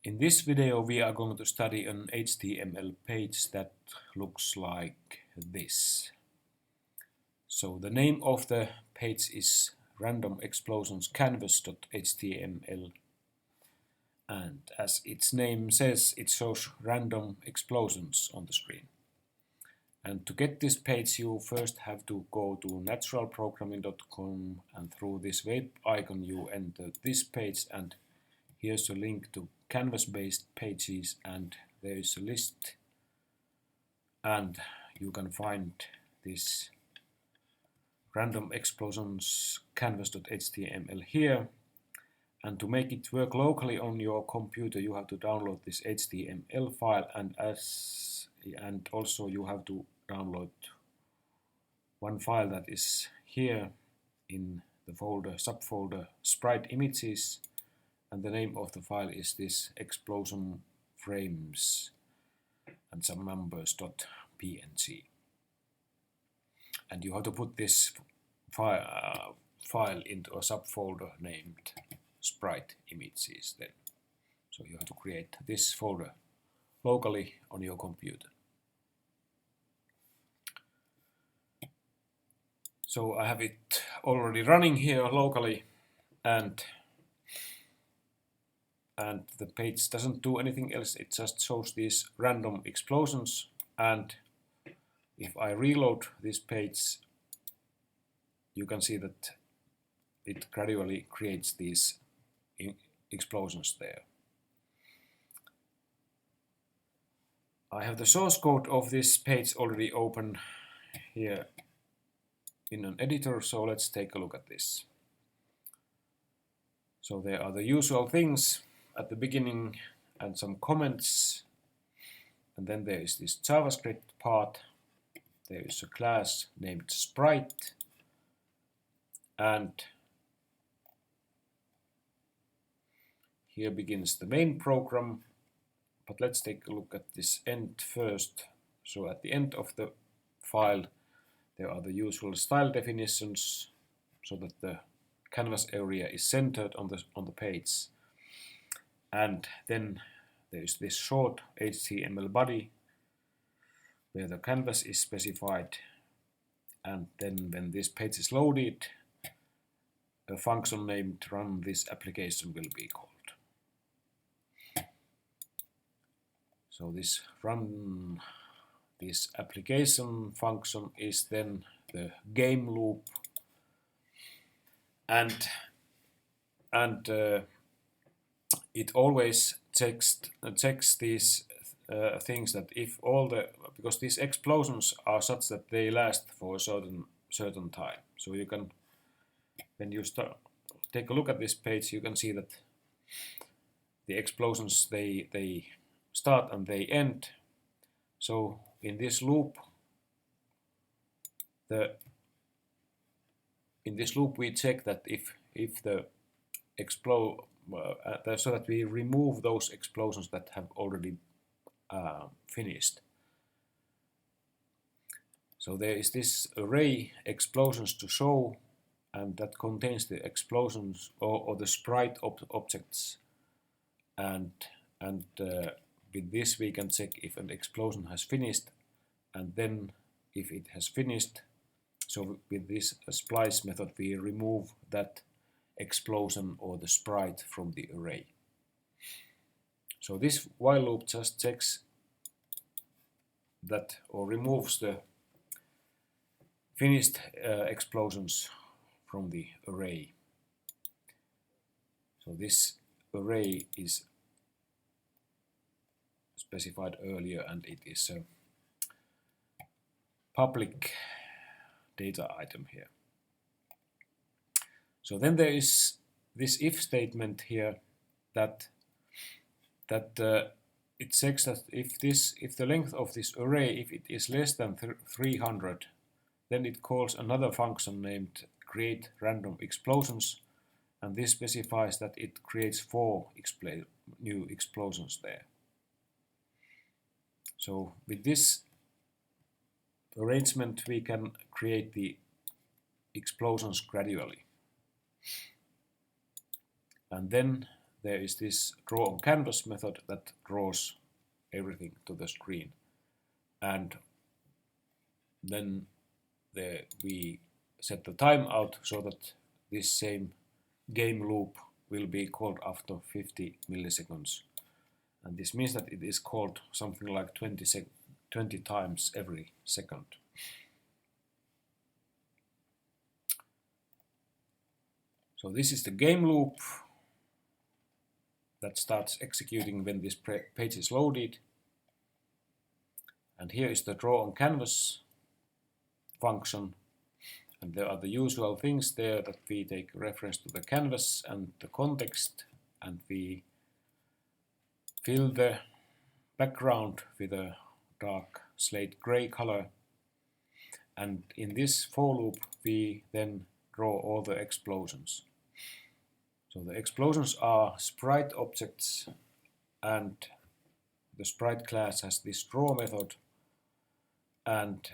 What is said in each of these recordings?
In this video we are going to study an HTML page that looks like this. So the name of the page is RandomExplosionsCanvas.html, and as its name says, it shows random explosions on the screen. And to get this page you first have to go to naturalprogramming.com, and through this web icon you enter this page, and here's a link to Canvas-based pages, and there is a list, and you can find this RandomExplosionsCanvas.html here. And to make it work locally on your computer you have to download this HTML file, and also you have to download one file that is here in the subfolder Sprite images. And the name of the file is this explosion frames and some numbers.png. And you have to put this file into a subfolder named Sprite images then. So you have to create this folder locally on your computer. So I have it already running here locally, and the page doesn't do anything else, it just shows these random explosions. And if I reload this page, you can see that it gradually creates these explosions there. I have the source code of this page already open here in an editor, so let's take a look at this. So there are the usual things at the beginning and some comments, and then there is this JavaScript part. There is a class named Sprite, and here begins the main program. But let's take a look at this end first. So at the end of the file there are the usual style definitions, so that the canvas area is centered on the page. And then there is this short HTML body where the canvas is specified, and then when this page is loaded, a function named run this application will be called. So this run this application function is then the game loop, and it always checks these things, that if because these explosions are such that they last for a certain time. So you can, when you take a look at this page, you can see that the explosions they start and they end. So in this loop we check that if the so that we remove those explosions that have already finished. So there is this array explosions to show, and that contains the explosions or the sprite objects, and with this we can check if an explosion has finished, and then if it has finished, so with this splice method we remove that explosion or the sprite from the array. So this while loop just checks that, or removes the finished explosions from the array. So this array is specified earlier, and it is a public data item here. So then there is this if statement here that it checks that if the length of this array, if it is less than 300, then it calls another function named create random explosions, and this specifies that it creates 4 new explosions there. So with this arrangement we can create the explosions gradually. And then there is this draw on canvas method that draws everything to the screen, and then we set the timeout so that this same game loop will be called after 50 milliseconds, and this means that it is called something like 20 times every second. So this is the game loop that starts executing when this page is loaded, and here is the draw on canvas function, and there are the usual things there that we take reference to the canvas and the context, and we fill the background with a dark slate gray color, and in this for loop we then draw all the explosions. So the explosions are Sprite objects, and the Sprite class has this draw method, and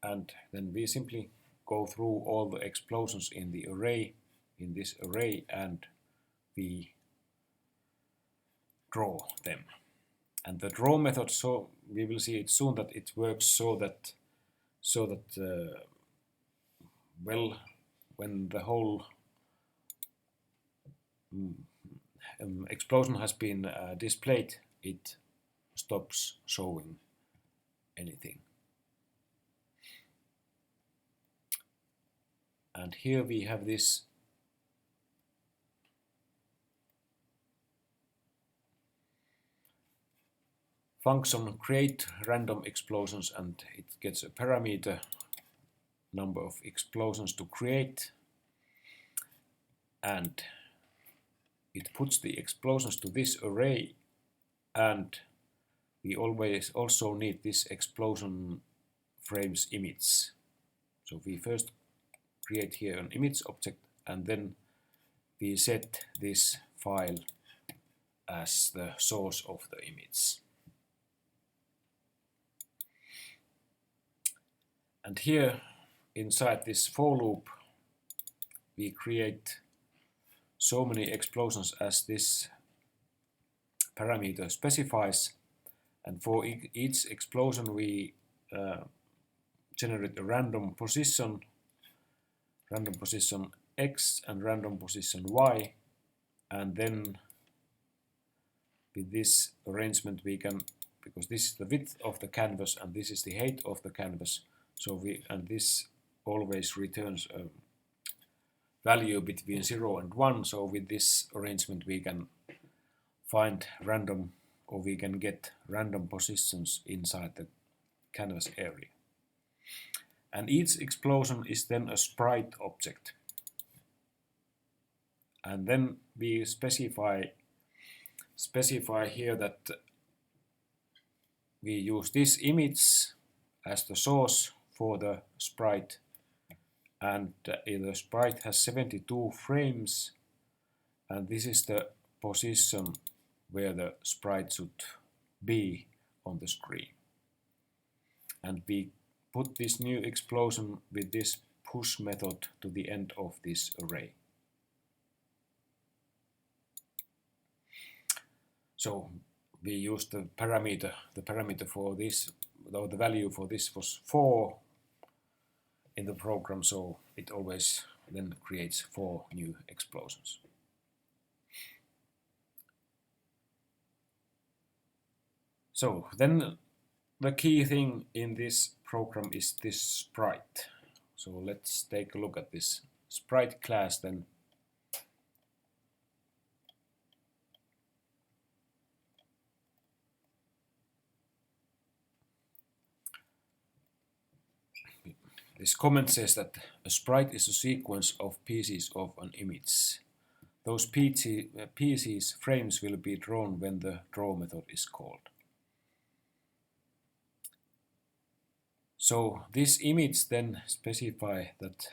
then we simply go through all the explosions in the array, in this array, and we draw them. And the draw method, so we will see it soon that it works so that well, when the whole explosion has been displayed, it stops showing anything. And here we have this function create random explosions, and it gets a parameter number of explosions to create, and it puts the explosions to this array, and we always also need this explosion frames image. So we first create here an image object, and then we set this file as the source of the image. And here inside this for loop we create so many explosions as this parameter specifies, and for each explosion we generate a random position x and random position y, and then with this arrangement we can, because this is the width of the canvas and this is the height of the canvas, so this always returns a value between 0 and 1, so with this arrangement we can find random, or we can get random positions inside the canvas area. And each explosion is then a sprite object. And then we specify here that we use this image as the source for the sprite, and the sprite has 72 frames, and this is the position where the sprite should be on the screen. And we put this new explosion with this push method to the end of this array. So we used the parameter for this, though the value for this was 4 in the program, so it always then creates 4 new explosions. So then the key thing in this program is this sprite. So let's take a look at this sprite class then. This comment says that a sprite is a sequence of pieces of an image. Those pieces frames will be drawn when the draw method is called. So this image then specify that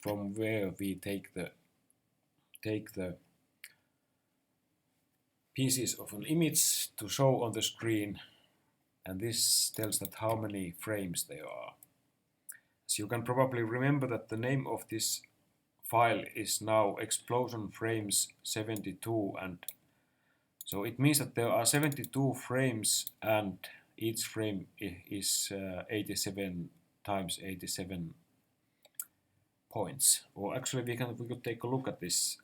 from where we take the pieces of an image to show on the screen, and this tells that how many frames there are. So you can probably remember that the name of this file is now explosion frames 72, and so it means that there are 72 frames and each frame is 87 times 87 points. Or actually we could take a look at this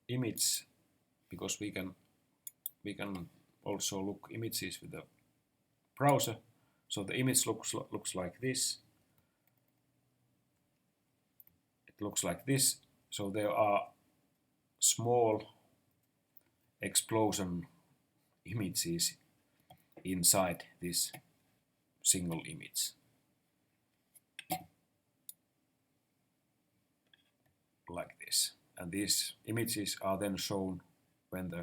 image, because we can also look images with the browser. So the image looks like this. It looks like this. So there are small explosion images inside this single image, like this. And these images are then shown when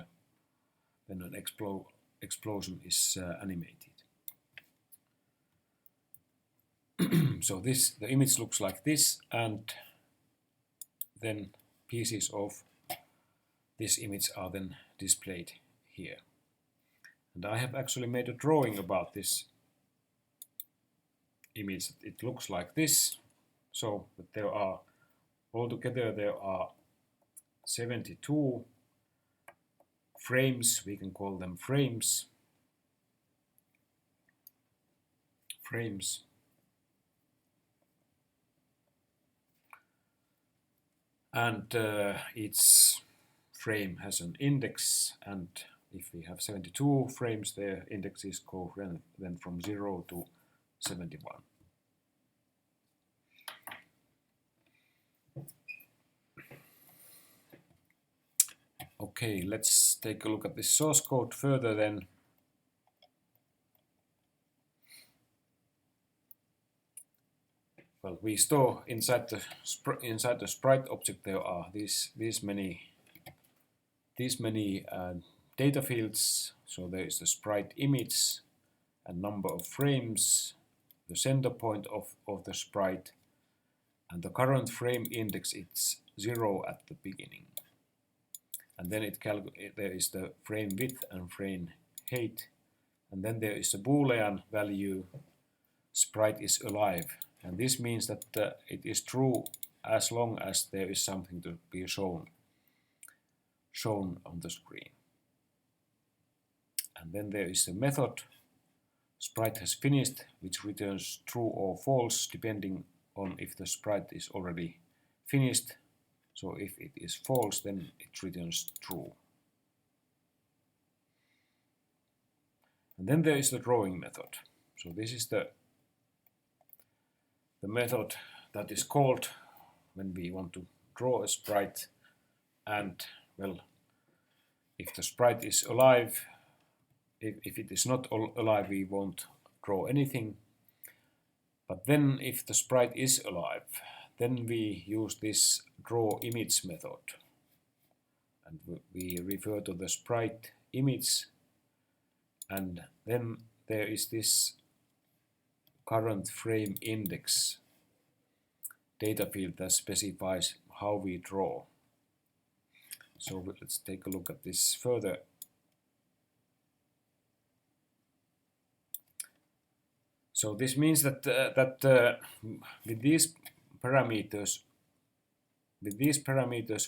an explosion is animated. So the image looks like this, and then pieces of this image are then displayed here. And I have actually made a drawing about this image. It looks like this. So there are altogether 72 frames. We can call them frames. And each frame has an index, and if we have 72 frames, their indexes go then from 0 to 71. Okay, let's take a look at the source code further then. Well, we store inside the Sprite object there are these many data fields. So there is the Sprite image and number of frames, the center point of the Sprite, and the current frame index is 0 at the beginning. And then there is the frame width and frame height, and then there is a Boolean value, Sprite is alive. And this means that it is true as long as there is something to be shown on the screen. And then there is a method, Sprite has finished, which returns true or false depending on if the Sprite is already finished. So if it is false, then it returns true. And then there is the drawing method. So this is the method that is called when we want to draw a Sprite. And well, if the Sprite is alive, if it is not alive, we won't draw anything. But then if the Sprite is alive, then we use this draw image method, and we refer to the Sprite image, and then there is this current frame index data field that specifies how we draw. So let's take a look at this further. So this means that with these parameters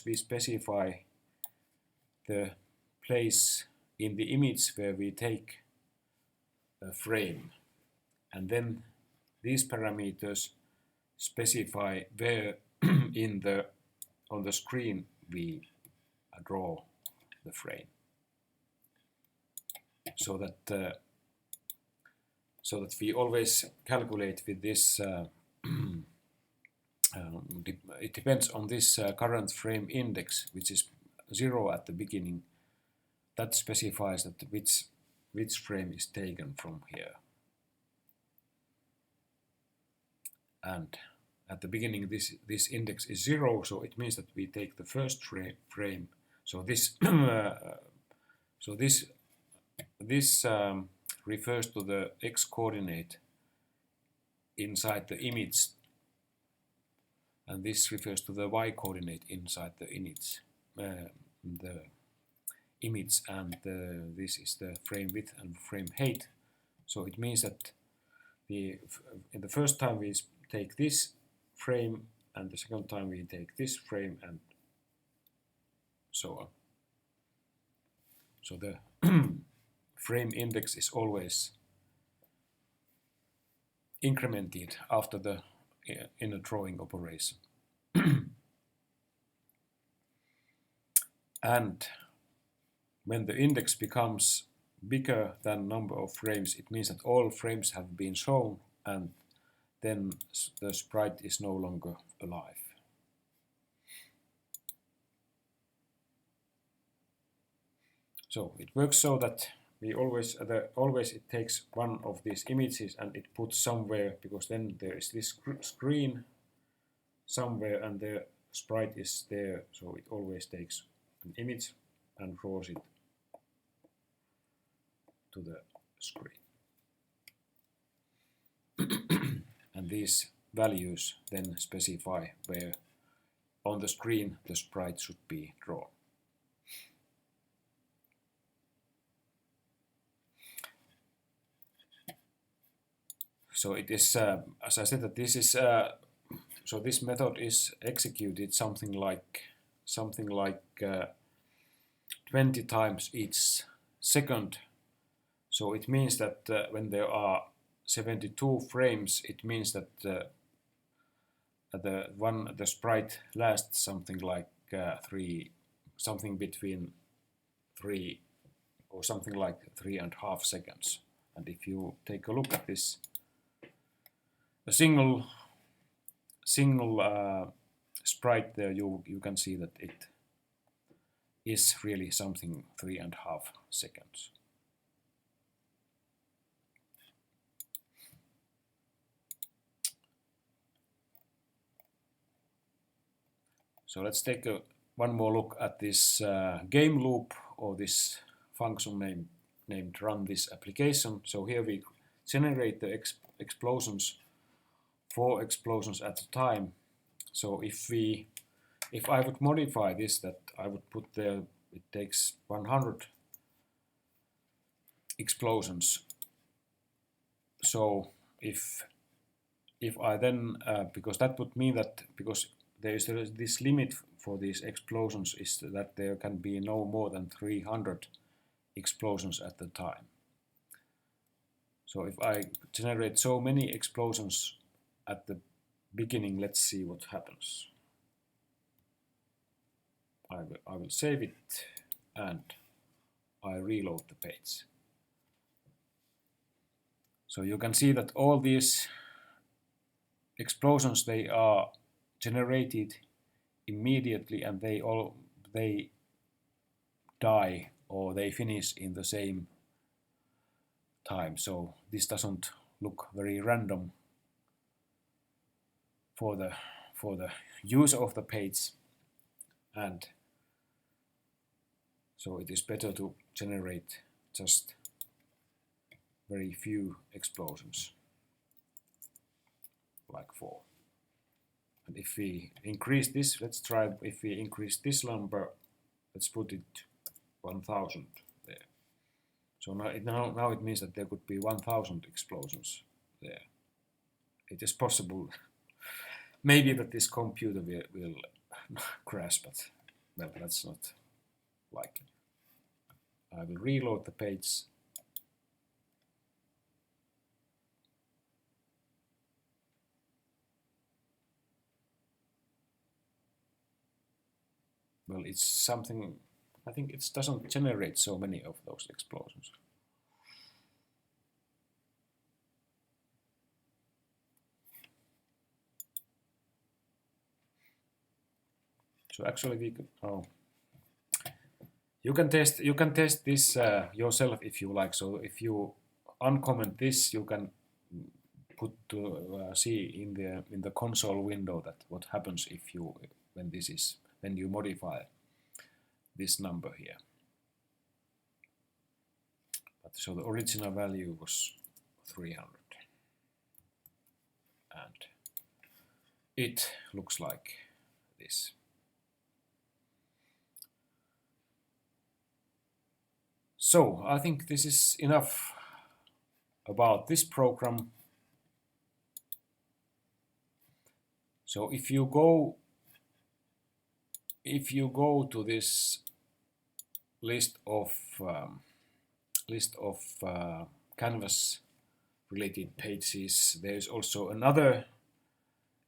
we specify the place in the image where we take a frame, and then these parameters specify where on the screen we draw the frame, so that we always calculate with this. It depends on this current frame index, which is 0 at the beginning. That specifies that which frame is taken from here. And at the beginning, this index is 0, so it means that we take the first frame. So this refers to the x-coordinate inside the image, and this refers to the y-coordinate inside the image. And this is the frame width and frame height. So it means that in the first time we take this frame, and the second time we take this frame, and so on. So the frame index is always incremented after the inner drawing operation. And when the index becomes bigger than number of frames, it means that all frames have been shown, and then the sprite is no longer alive. So it works so that we always it takes one of these images and it puts somewhere, because then there is this screen somewhere and the sprite is there, so it always takes an image and draws it to the screen. And these values then specify where on the screen the sprite should be drawn. So it is, as I said, that this is so this method is executed something like 20 times each second. So it means that when there are 72 frames, it means that the sprite lasts something like something between 3 or something like 3.5 seconds. And if you take a look at this, a single sprite there, you can see that it is really something 3.5 seconds. So let's take one more look at this game loop, or this function named run this application. So here we generate the explosions, 4 explosions at a time. So if I would modify this, that I would put there, it takes 100 explosions. So if I then, because that would mean that, because there is this limit for these explosions, is that there can be no more than 300 explosions at the time. So if I generate so many explosions at the beginning, let's see what happens. I will save it and I reload the page. So you can see that all these explosions, they are generated immediately, and they die or they finish in the same time. So this doesn't look very random for the user of the page, and so it is better to generate just very few explosions, like 4. And if we increase this, let's try, if we increase this number, let's put it 1000 there. So now it means that there could be 1000 explosions there. It is possible, maybe, that this computer will crash, but well, that's not likely. I will reload the page. Well, it's something, I think it doesn't generate so many of those explosions. So actually we could, you can test this yourself if you like. So if you uncomment this, you can put to see in the console window that what happens if you when you modify this number here. But so the original value was 300, and it looks like this. So I think this is enough about this program. So if you go to this list of Canvas related pages, there is also another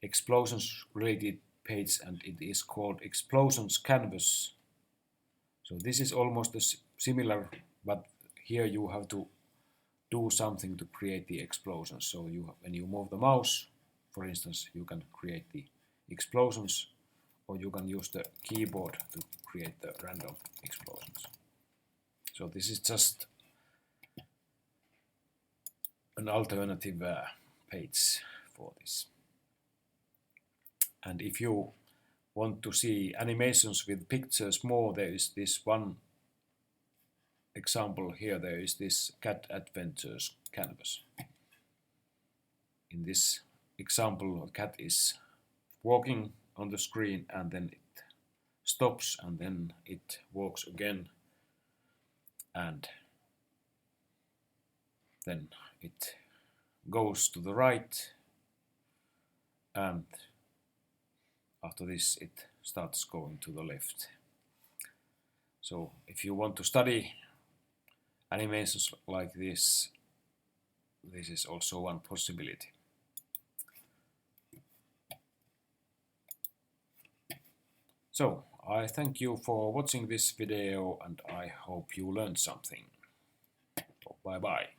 explosions related page, and it is called Explosions Canvas. So this is almost similar, but here you have to do something to create the explosions. So when you move the mouse, for instance, you can create the explosions, or you can use the keyboard to create the random explosions. So this is just an alternative page for this. And if you want to see animations with pictures more, there is this one example here. There is this Cat Adventures canvas. In this example, a cat is walking on the screen, and then it stops, and then it walks again, and then it goes to the right, and after this it starts going to the left. So if you want to study animations like this, this is also one possibility. So I thank you for watching this video, and I hope you learned something. Bye bye.